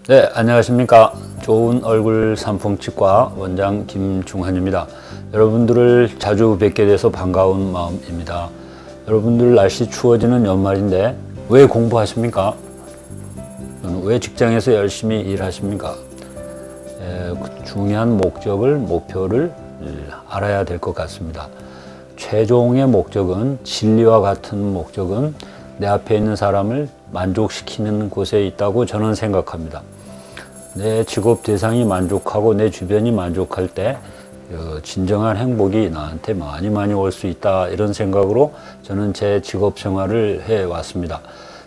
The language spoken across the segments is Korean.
네, 안녕하십니까. 좋은 얼굴 산품치과 원장 김중환입니다. 여러분들을 자주 뵙게 돼서 반가운 마음입니다. 여러분들 날씨 추워지는 연말인데 왜 공부하십니까? 왜 직장에서 열심히 일하십니까? 중요한 목표를 알아야 될 것 같습니다. 최종의 목적은, 진리와 같은 목적은 내 앞에 있는 사람을 만족시키는 곳에 있다고 저는 생각합니다. 내 직업 대상이 만족하고 내 주변이 만족할 때 진정한 행복이 나한테 많이 올 수 있다, 이런 생각으로 저는 제 직업 생활을 해왔습니다.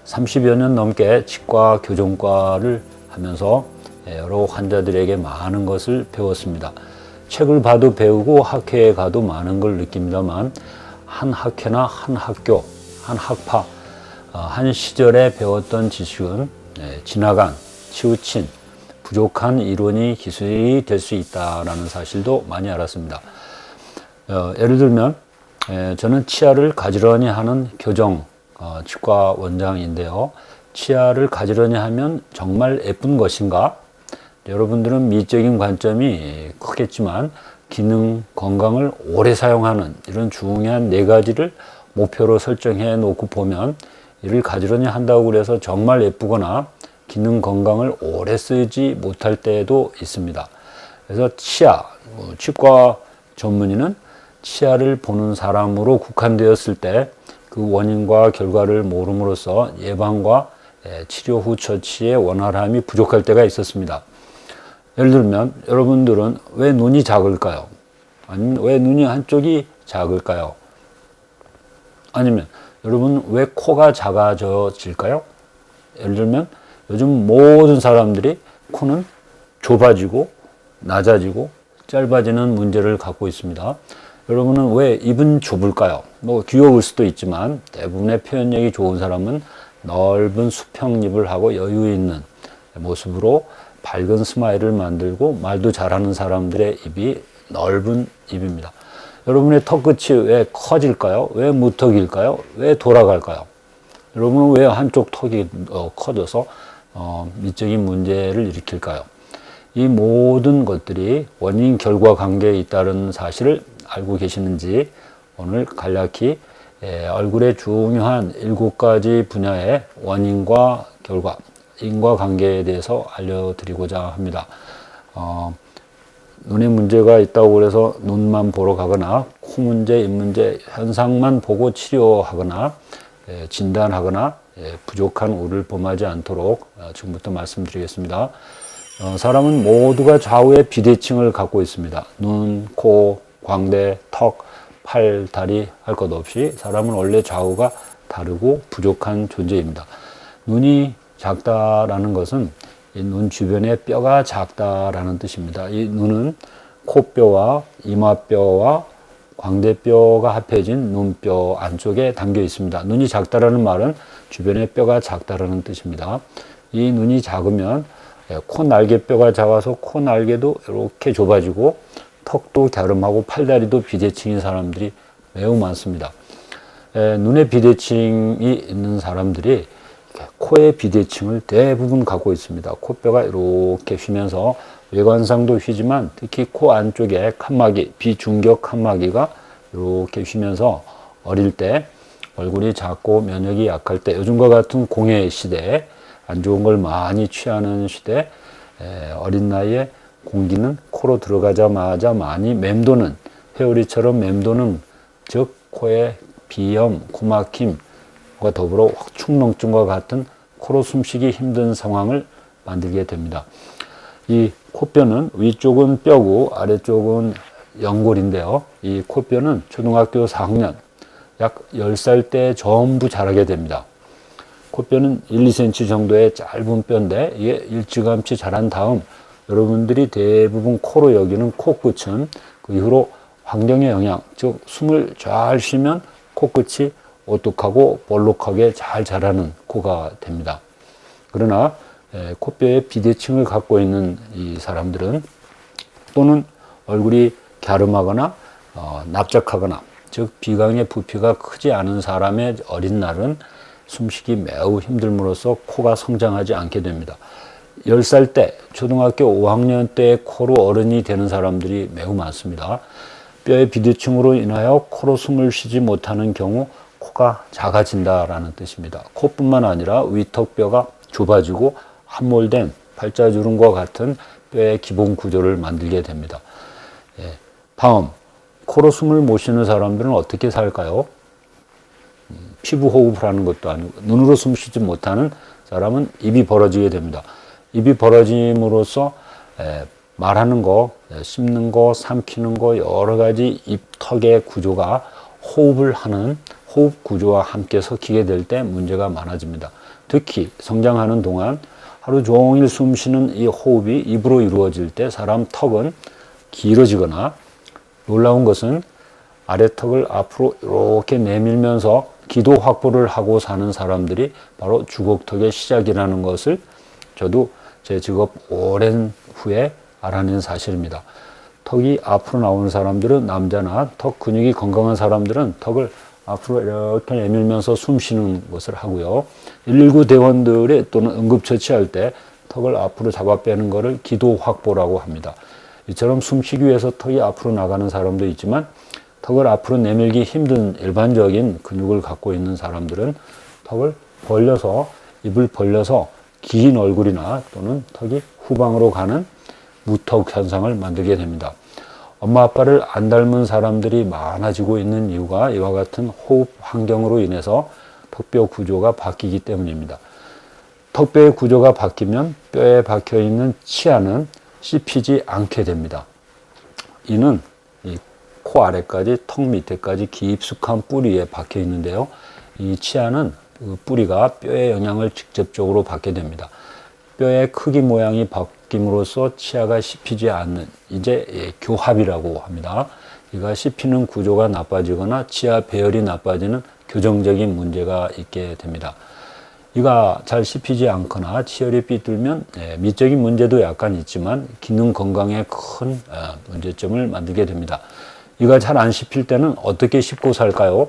30여 년 넘게 치과 교정과를 하면서 여러 환자들에게 많은 것을 배웠습니다. 책을 봐도 배우고 학회에 가도 많은 걸 느낍니다만, 한 학회나 한 학교, 한 학파, 한 시절에 배웠던 지식은 지나간, 치우친, 부족한 이론이 기술이 될 수 있다는 사실도 많이 알았습니다. 예를 들면 저는 치아를 가지런히 하는 교정 치과 원장인데요. 치아를 가지런히 하면 정말 예쁜 것인가? 여러분들은 미적인 관점이 크겠지만 기능, 건강을 오래 사용하는 이런 중요한 4가지를 목표로 설정해 놓고 보면, 이를 가지런히 한다고 그래서 정말 예쁘거나 기능 건강을 오래 쓰지 못할 때도 있습니다. 그래서 치과 전문의는 치아를 보는 사람으로 국한되었을 때 그 원인과 결과를 모름으로써 예방과 치료 후 처치의 원활함이 부족할 때가 있었습니다. 예를 들면 여러분들은 왜 눈이 작을까요? 아니면 왜 눈이 한쪽이 작을까요? 아니면 여러분 왜 코가 작아질까요? 예를 들면 요즘 모든 사람들이 코는 좁아지고 낮아지고 짧아지는 문제를 갖고 있습니다. 여러분은 왜 입은 좁을까요? 귀여울 수도 있지만 대부분의 표현력이 좋은 사람은 넓은 수평입을 하고 여유 있는 모습으로 밝은 스마일을 만들고 말도 잘하는 사람들의 입이 넓은 입입니다. 여러분의 턱끝이 왜 커질까요? 왜 무턱일까요? 왜 돌아갈까요? 여러분은 왜 한쪽 턱이 커져서 미적인 문제를 일으킬까요? 이 모든 것들이 원인 결과 관계에 있다는 사실을 알고 계시는지, 오늘 간략히 얼굴의 중요한 7가지 분야의 원인과 결과, 인과관계에 대해서 알려드리고자 합니다. 눈에 문제가 있다고 해서 눈만 보러 가거나 코 문제, 입 문제, 현상만 보고 치료하거나 진단하거나 부족한 우를 범하지 않도록 지금부터 말씀드리겠습니다. 사람은 모두가 좌우의 비대칭을 갖고 있습니다. 눈, 코, 광대, 턱, 팔, 다리 할 것 없이 사람은 원래 좌우가 다르고 부족한 존재입니다. 눈이 작다라는 것은 이 눈 주변의 뼈가 작다라는 뜻입니다. 이 눈은 코뼈와 이마뼈와 광대뼈가 합해진 눈뼈 안쪽에 담겨 있습니다. 눈이 작다라는 말은 주변의 뼈가 작다라는 뜻입니다. 이 눈이 작으면 코 날개뼈가 작아서 코 날개도 이렇게 좁아지고 턱도 갸름하고 팔다리도 비대칭인 사람들이 매우 많습니다. 눈의 비대칭이 있는 사람들이 코의 비대칭을 대부분 갖고 있습니다. 코뼈가 이렇게 휘면서 외관상도 휘지만 특히 코 안쪽에 칸막이, 비중격 칸막이가 이렇게 휘면서 어릴 때 얼굴이 작고 면역이 약할 때, 요즘과 같은 공해 시대에 안 좋은 걸 많이 취하는 시대, 어린 나이에 공기는 코로 들어가자마자 많이 맴도는, 회오리처럼 맴도는, 즉 코의 비염, 코막힘과 더불어 축농증과 같은 코로 숨쉬기 힘든 상황을 만들게 됩니다. 이 코뼈는 위쪽은 뼈고 아래쪽은 연골인데요. 이 코뼈는 초등학교 4학년, 약 10살 때 전부 자라게 됩니다. 코뼈는 1, 2cm 정도의 짧은 뼈인데 이게 일찌감치 자란 다음 여러분들이 대부분 코로 여기는 코끝은 그 이후로 환경의 영향, 즉 숨을 잘 쉬면 코끝이 오똑하고 볼록하게 잘 자라는 코가 됩니다. 그러나 코뼈에 비대칭을 갖고 있는 이 사람들은 또는 얼굴이 갸름하거나 납작하거나 즉 비강의 부피가 크지 않은 사람의 어린 날은 숨쉬기 매우 힘들므로써 코가 성장하지 않게 됩니다. 10살 때, 초등학교 5학년 때의 코로 어른이 되는 사람들이 매우 많습니다. 뼈의 비대칭으로 인하여 코로 숨을 쉬지 못하는 경우 코가 작아진다라는 뜻입니다. 코뿐만 아니라 위턱뼈가 좁아지고 함몰된 팔자주름과 같은 뼈의 기본 구조를 만들게 됩니다. 다음, 코로 숨을 못 쉬는 사람들은 어떻게 살까요? 피부 호흡을 하는 것도 아니고 눈으로 숨 쉬지 못하는 사람은 입이 벌어지게 됩니다. 입이 벌어짐으로써 말하는 거, 씹는 거, 삼키는 거 여러 가지 입, 턱의 구조가 호흡을 하는 호흡 구조와 함께 섞이게 될 때 문제가 많아집니다. 특히 성장하는 동안 하루 종일 숨 쉬는 이 호흡이 입으로 이루어질 때 사람 턱은 길어지거나 놀라운 것은 아래턱을 앞으로 이렇게 내밀면서 기도 확보를 하고 사는 사람들이 바로 주걱턱의 시작이라는 것을 저도 제 직업 오랜 후에 알아낸 사실입니다. 턱이 앞으로 나오는 사람들은 남자나 턱 근육이 건강한 사람들은 턱을 앞으로 이렇게 내밀면서 숨 쉬는 것을 하고요. 119 대원들이 또는 응급처치할 때 턱을 앞으로 잡아 빼는 것을 기도 확보라고 합니다. 이처럼 숨쉬기 위해서 턱이 앞으로 나가는 사람도 있지만 턱을 앞으로 내밀기 힘든 일반적인 근육을 갖고 있는 사람들은 턱을 벌려서 입을 벌려서 긴 얼굴이나 또는 턱이 후방으로 가는 무턱 현상을 만들게 됩니다. 엄마 아빠를 안 닮은 사람들이 많아지고 있는 이유가 이와 같은 호흡 환경으로 인해서 턱뼈 구조가 바뀌기 때문입니다. 턱뼈의 구조가 바뀌면 뼈에 박혀 있는 치아는 씹히지 않게 됩니다. 이는 이 코 아래까지 턱 밑에까지 깊숙한 뿌리에 박혀 있는데요. 이 치아는 그 뿌리가 뼈의 영향을 직접적으로 받게 됩니다. 뼈의 크기 모양이 바뀜으로써 치아가 씹히지 않는 이제 교합이라고 합니다. 이가 씹히는 구조가 나빠지거나 치아 배열이 나빠지는 교정적인 문제가 있게 됩니다. 이가 잘 씹히지 않거나 치열이 삐뚤면 미적인 문제도 약간 있지만 기능 건강에 큰 문제점을 만들게 됩니다. 이가 잘 안 씹힐 때는 어떻게 씹고 살까요?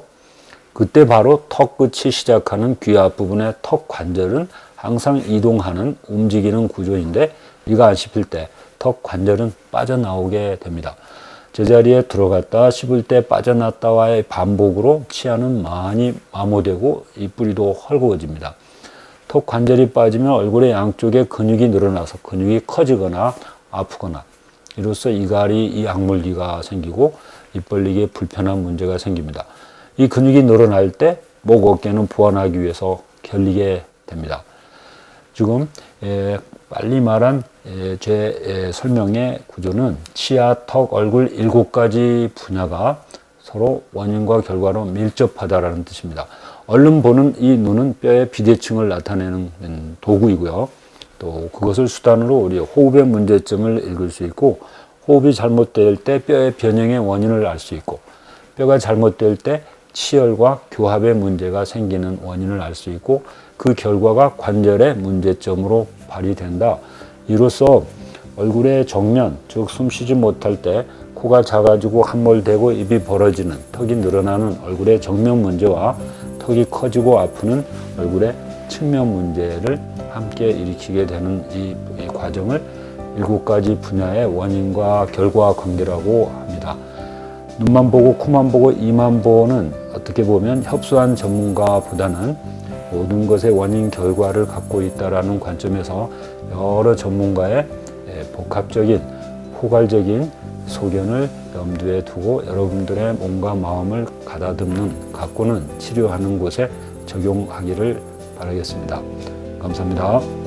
그때 바로 턱 끝이 시작하는 귀 앞부분의 턱 관절은 항상 이동하는 움직이는 구조인데 이가 안 씹힐 때 턱 관절은 빠져나오게 됩니다. 제자리에 들어갔다 씹을 때 빠져났다와의 반복으로 치아는 많이 마모되고 이 뿌리도 헐거워집니다. 턱 관절이 빠지면 얼굴의 양쪽에 근육이 늘어나서 근육이 커지거나 아프거나 이로써 이갈이 이 악물기가 생기고 입 벌리기에 불편한 문제가 생깁니다. 이 근육이 늘어날 때 목 어깨는 보완하기 위해서 결리게 됩니다. 지금 빨리 말한 제 설명의 구조는 치아, 턱, 얼굴 7가지 분야가 서로 원인과 결과로 밀접하다라는 뜻입니다. 얼른 보는 이 눈은 뼈의 비대칭을 나타내는 도구이고요. 또 그것을 수단으로 우리 호흡의 문제점을 읽을 수 있고 호흡이 잘못될 때 뼈의 변형의 원인을 알 수 있고 뼈가 잘못될 때 치열과 교합의 문제가 생기는 원인을 알 수 있고 그 결과가 관절의 문제점으로 발휘된다. 이로써 얼굴의 정면, 즉 숨쉬지 못할 때 코가 작아지고 함몰되고 입이 벌어지는 턱이 늘어나는 얼굴의 정면 문제와 턱이 커지고 아프는 얼굴의 측면 문제를 함께 일으키게 되는 이 과정을 7가지 분야의 원인과 결과 관계라고 합니다. 눈만 보고 코만 보고 이만 보는 어떻게 보면 협소한 전문가보다는 모든 것의 원인 결과를 갖고 있다는 관점에서 여러 전문가의 복합적인 포괄적인 소견을 염두에 두고 여러분들의 몸과 마음을 가다듬는 가꾸는 치료하는 곳에 적용하기를 바라겠습니다. 감사합니다.